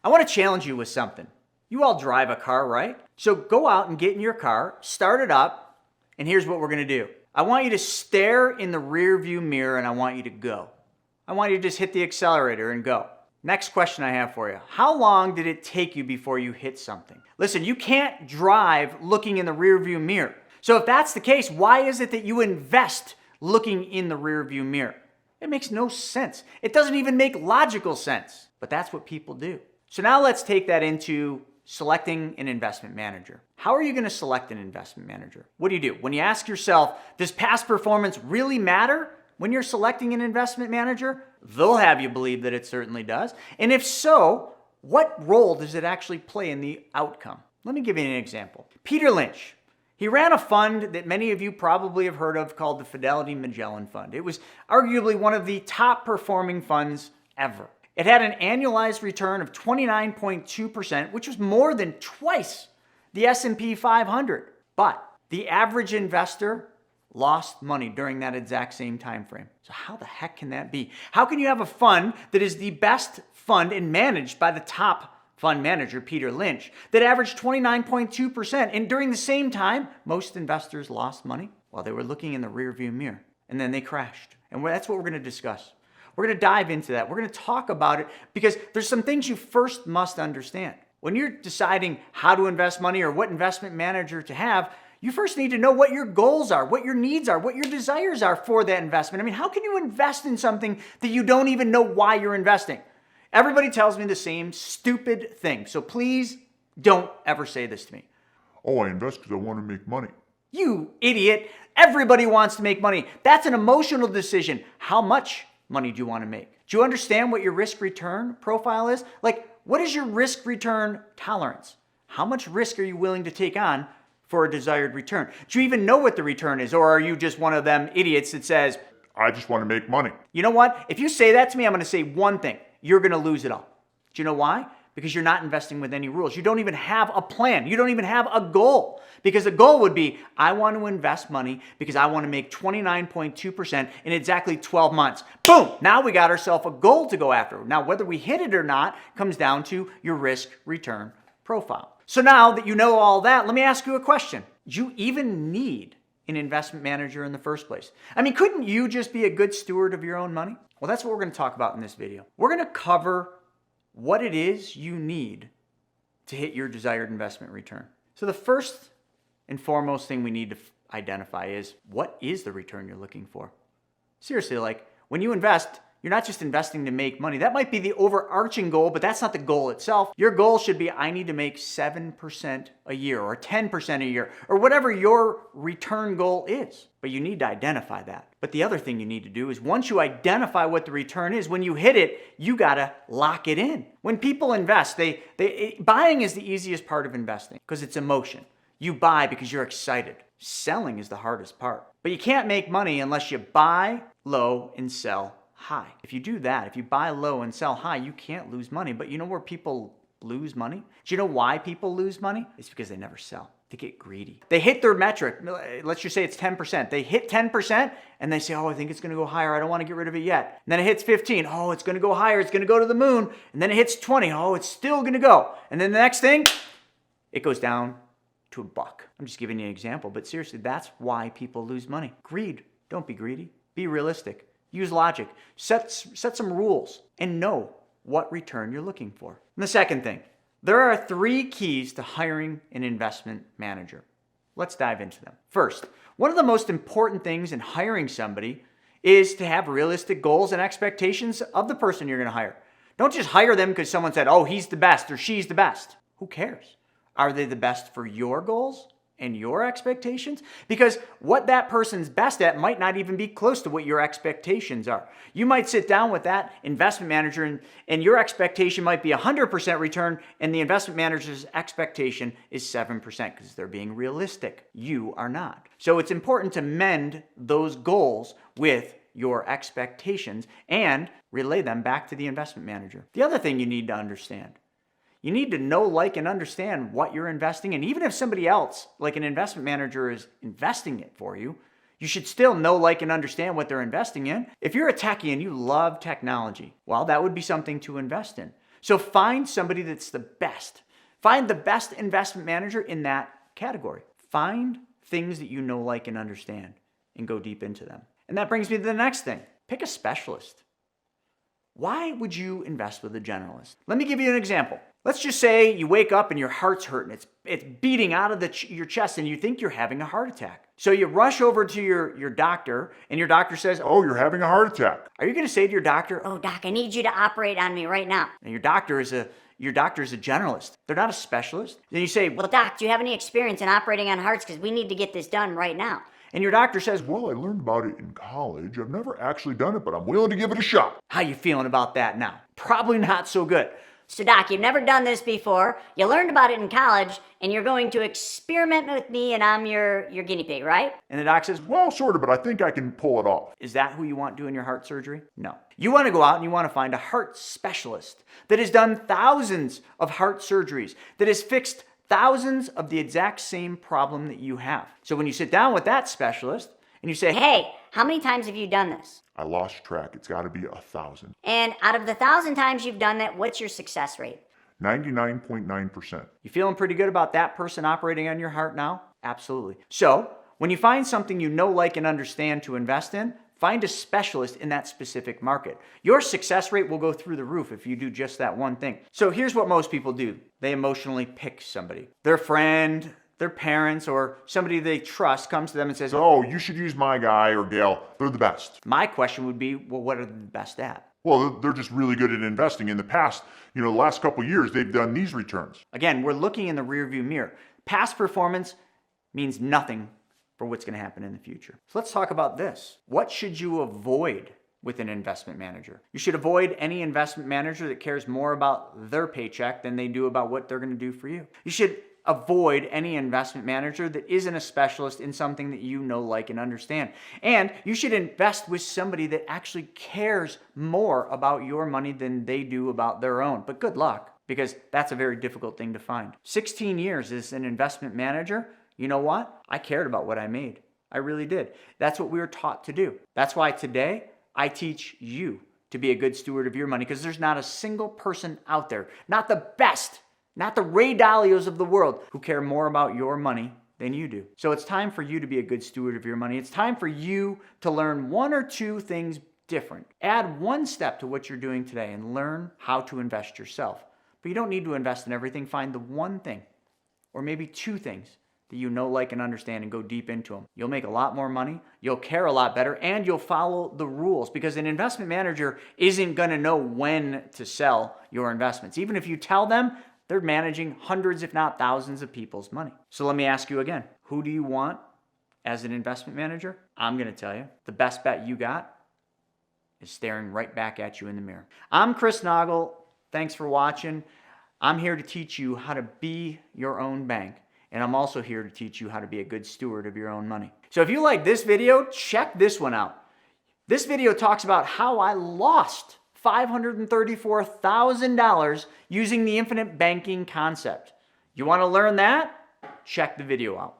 I want to challenge you with something. You all drive a car, right? So go out and get in your car, start it up, and here's what we're going to do. I want you to stare in the rear view mirror and I want you to go. I want you to just hit the accelerator and go. Next question I have for you. How long did it take you before you hit something? Listen, you can't drive looking in the rear view mirror. So if that's the case, why is it that you invest looking in the rear view mirror? It makes no sense. It doesn't even make logical sense, but that's what people do. So now let's take that into selecting an investment manager. How are you going to select an investment manager? What do? When you ask yourself, does past performance really matter when you're selecting an investment manager? They'll have you believe that it certainly does. And if so, what role does it actually play in the outcome? Let me give you an example. Peter Lynch. He ran a fund that many of you probably have heard of called the Fidelity Magellan Fund. It was arguably one of the top performing funds ever. It had an annualized return of 29.2%, which was more than twice the S&P 500. But the average investor lost money during that exact same time frame. So how the heck can that be? How can you have a fund that is the best fund and managed by the top fund manager, Peter Lynch, that averaged 29.2%, and during the same time, most investors lost money while they were looking in the rearview mirror, and then they crashed? And that's what we're going to discuss. We're going to dive into that. We're going to talk about it because there's some things you first must understand. When you're deciding how to invest money or what investment manager to have, you first need to know what your goals are, what your needs are, what your desires are for that investment. I mean, how can you invest in something that you don't even know why you're investing? Everybody tells me the same stupid thing. So please don't ever say this to me. Oh, I invest because I want to make money. You idiot. Everybody wants to make money. That's an emotional decision. How much money do you want to make? Do you understand what your risk return profile is? Like, what is your risk return tolerance? How much risk are you willing to take on for a desired return? Do you even know what the return is? Or are you just one of them idiots that says, I just want to make money. You know what? If you say that to me, I'm going to say one thing. You're going to lose it all. Do you know why? Because you're not investing with any rules. You don't even have a plan. You don't even have a goal. Because the goal would be, I want to invest money because I want to make 29.2% in exactly 12 months. Boom! Now we got ourselves a goal to go after. Now, whether we hit it or not comes down to your risk return profile. So now that you know all that, let me ask you a question. Do you even need an investment manager in the first place? I mean, couldn't you just be a good steward of your own money? Well, that's what we're going to talk about in this video. We're going to cover what it is you need to hit your desired investment return. So the first and foremost thing we need to identify is, what is the return you're looking for? Seriously, like when you invest, you're not just investing to make money. That might be the overarching goal, but that's not the goal itself. Your goal should be, I need to make 7% a year or 10% a year or whatever your return goal is. But you need to identify that. But the other thing you need to do is once you identify what the return is, when you hit it, you got to lock it in. When people invest, buying is the easiest part of investing because it's emotion. You buy because you're excited. Selling is the hardest part. But you can't make money unless you buy low and sell high. If you do that, if you buy low and sell high, you can't lose money. But you know where people lose money? Do you know why people lose money? It's because they never sell. They get greedy. They hit their metric. Let's just say it's 10%. They hit 10% and they say, oh, I think it's going to go higher. I don't want to get rid of it yet. And then it hits 15. Oh, it's going to go higher. It's going to go to the moon. And then it hits 20. Oh, it's still going to go. And then the next thing, it goes down to $1. I'm just giving you an example, but seriously, that's why people lose money. Greed. Don't be greedy. Be realistic. Use logic. Set some rules and know what return you're looking for. And the second thing, there are 3 keys to hiring an investment manager. Let's dive into them. First, one of the most important things in hiring somebody is to have realistic goals and expectations of the person you're going to hire. Don't just hire them because someone said, oh, he's the best or she's the best. Who cares? Are they the best for your goals and your expectations? Because what that person's best at might not even be close to what your expectations are. You might sit down with that investment manager and your expectation might be 100% return and the investment manager's expectation is 7% because they're being realistic. You are not. So it's important to mend those goals with your expectations and relay them back to the investment manager. The other thing you need to understand, you need to know, like, and understand what you're investing in. Even if somebody else, like an investment manager, is investing it for you, you should still know, like, and understand what they're investing in. If you're a techie and you love technology, well, that would be something to invest in. So find somebody that's the best. Find the best investment manager in that category. Find things that you know, like, and understand and go deep into them. And that brings me to the next thing. Pick a specialist. Why would you invest with a generalist? Let me give you an example. Let's just say you wake up and your heart's hurting. It's beating out of your chest and you think you're having a heart attack. So you rush over to your doctor and your doctor says, Oh, you're having a heart attack. are you going to say to your doctor, Oh, doc, I need you to operate on me right now. and your doctor is a generalist. They're not a specialist. Then you say, Well, doc, do you have any experience in operating on hearts? Because we need to get this done right now. and your doctor says, Well, I learned about it in college. I've never actually done it, but I'm willing to give it a shot. how you feeling about that now? Probably not so good. So, doc, you've never done this before. You learned about it in college, and you're going to experiment with me, and I'm your guinea pig, right? And the doc says, Well, sort of, but I think I can pull it off. is that who you want doing your heart surgery? No. You want to go out and you want to find a heart specialist that has done thousands of heart surgeries, that has fixed thousands of the exact same problem that you have. So when you sit down with that specialist and you say, Hey, how many times have you done this? I lost track. It's got to be 1,000. And out of the 1,000 times you've done that, what's your success rate? 99.9%. you feeling pretty good about that person operating on your heart now? Absolutely. So when you find something you know, like, and understand to invest in, find a specialist in that specific market. Your success rate will go through the roof if you do just that one thing. So here's what most people do. They emotionally pick somebody. Their friend, their parents, or somebody they trust comes to them and says, Oh, you should use my guy or gal. They're the best. my question would be, well, what are they the best at? Well, they're just really good at investing. In the past, the last couple of years, they've done these returns. Again, we're looking in the rearview mirror. Past performance means nothing for what's going to happen in the future. So let's talk about this. What should you avoid with an investment manager? You should avoid any investment manager that cares more about their paycheck than they do about what they're going to do for you. You should avoid any investment manager that isn't a specialist in something that you know, like, and understand. And you should invest with somebody that actually cares more about your money than they do about their own. But good luck, because that's a very difficult thing to find. 16 years as an investment manager, you know what? I cared about what I made. I really did. That's what we were taught to do. That's why today I teach you to be a good steward of your money, because there's not a single person out there, not the best, not the Ray Dalios of the world, who care more about your money than you do. So it's time for you to be a good steward of your money. It's time for you to learn one or two things different. Add one step to what you're doing today and learn how to invest yourself. But you don't need to invest in everything. Find the one thing, or maybe two things, that you know, like, and understand, and go deep into them. You'll make a lot more money, you'll care a lot better, and you'll follow the rules, because an investment manager isn't going to know when to sell your investments. Even if you tell them, they're managing hundreds, if not thousands, of people's money. So let me ask you again, who do you want as an investment manager? I'm going to tell you, the best bet you got is staring right back at you in the mirror. I'm Chris Naugle. Thanks for watching. I'm here to teach you how to be your own bank. And I'm also here to teach you how to be a good steward of your own money. So if you like this video, check this one out. This video talks about how I lost $534,000 using the infinite banking concept. You want to learn that? Check the video out.